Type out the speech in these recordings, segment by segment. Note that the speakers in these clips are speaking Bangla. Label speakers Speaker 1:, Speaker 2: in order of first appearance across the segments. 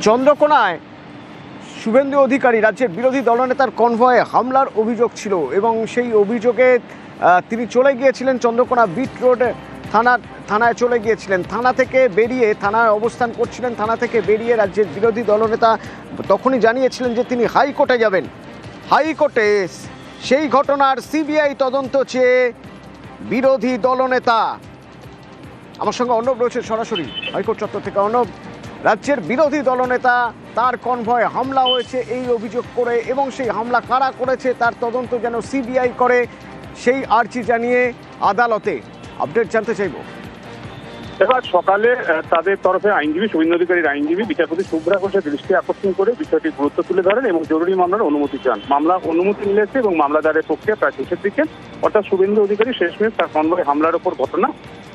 Speaker 1: চন্দ্রকোনায় শুভেন্দু অধিকারী রাজ্যের বিরোধী দলনেতার কনভয়ে হামলার অভিযোগ ছিল এবং সেই অভিযোগে তিনি চলে গিয়েছিলেন চন্দ্রকোনা বিট রোড থানায় চলে গিয়েছিলেন। থানা থেকে বেরিয়ে থানায় অবস্থান করছিলেন। থানা থেকে বেরিয়ে রাজ্যের বিরোধী দলনেতা তখনই জানিয়েছিলেন যে তিনি হাইকোর্টে যাবেন। হাইকোর্টে সেই ঘটনার সিবিআই তদন্ত চেয়ে বিরোধী দলনেতা, আমার সঙ্গে অর্ণব রয়েছে সরাসরি হাইকোর্ট চত্বর থেকে। অর্ণব, রাজ্যের বিরোধী দলনেতা তার কনভয়ে হামলা হয়েছে এই অভিযোগ করে এবং সেই হামলা কারা করেছে তার তদন্ত যেন সিবিআই করে, সেই আর্জি জানিয়ে আদালতে আপডেট জানতে চাইব।
Speaker 2: এবার সকালে তাদের তরফে আইনজীবী শুভেন্দু অধিকারীর আইনজীবী বিচারপতি শুভ্রা ঘোষের দৃষ্টি আকর্ষণ করে বিষয়টি গুরুত্ব তুলে ধরেন এবং জরুরি মামলার অনুমতি চান। মামলা অনুমতি মিলেছে এবং মামলাদারের প্রক্রিয়া প্রায় শেষের দিকে, অর্থাৎ শুভেন্দু অধিকারী শেষমেশ তার কনভয়ে হামলার ওপর ঘটনা,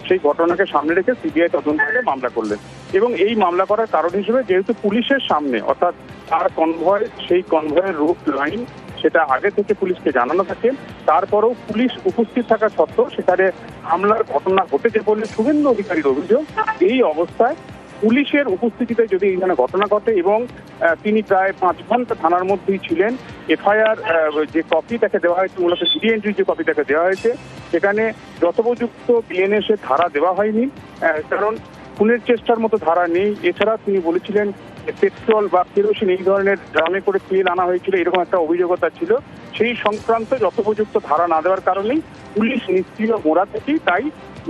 Speaker 2: সেই ঘটনাকে সামনে রেখে সিবিআই তদন্ত করে মামলা করলেন। এবং এই মামলা করার কারণ হিসেবে যেহেতু পুলিশের সামনে, অর্থাৎ তার কনভয়, সেই কনভয়ের রুট লাইন সেটা আগে থেকে পুলিশকে জানানো থাকে, তারপরেও পুলিশ উপস্থিত থাকা সত্ত্বেও সেখানে হামলার ঘটনা ঘটেছে বলে শুভেন্দু অধিকারীর অভিযোগ। এই অবস্থায় পুলিশের উপস্থিতিতে যদি এইখানে ঘটনা ঘটে এবং তিনি প্রায় 5 ঘন্টা থানার মধ্যেই ছিলেন, এফআইআর যে কপি তাকে দেওয়া হয়েছে, মূলত জিডি এন্ট্রির যে কপি তাকে দেওয়া হয়েছে, সেখানে যথোপযুক্ত বিএনএসের ধারা দেওয়া হয়নি, কারণ খুনের চেষ্টার মতো ধারা নেই। এছাড়া তিনি বলেছিলেন পেট্রোল বা কেরোসিন এই ধরনের ড্রামে করে তেল আনা হয়েছিল, এরকম একটা অভিযোগতা ছিল। সেই সংক্রান্ত যথোপযুক্ত ধারা না দেওয়ার কারণেই পুলিশ নিষ্ক্রিয় মোড়া থেকেই, তাই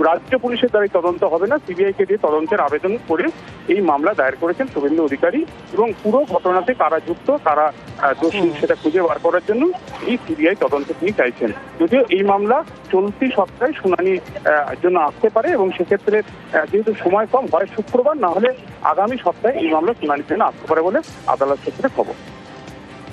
Speaker 2: রাজ্য পুলিশের দ্বারাই তদন্ত হবে না, সিবিআইকে দিয়ে তদন্তের আবেদন করে এই মামলা দায়ের করেছেন শুভেন্দু অধিকারী এবং পুরো ঘটনাতে কারা যুক্ত, কারা দোষী সেটা খুঁজে বার করার জন্য এই সিবিআই তদন্ত তিনি চাইছেন। যদিও এই মামলা চলতি সপ্তাহে শুনানির জন্য আসতে পারে এবং সেক্ষেত্রে যেহেতু সময় কম, হয় শুক্রবার, না হলে আগামী সপ্তাহে এই মামলা শুনানির জন্য আসতে পারে বলে আদালত সূত্রে খবর।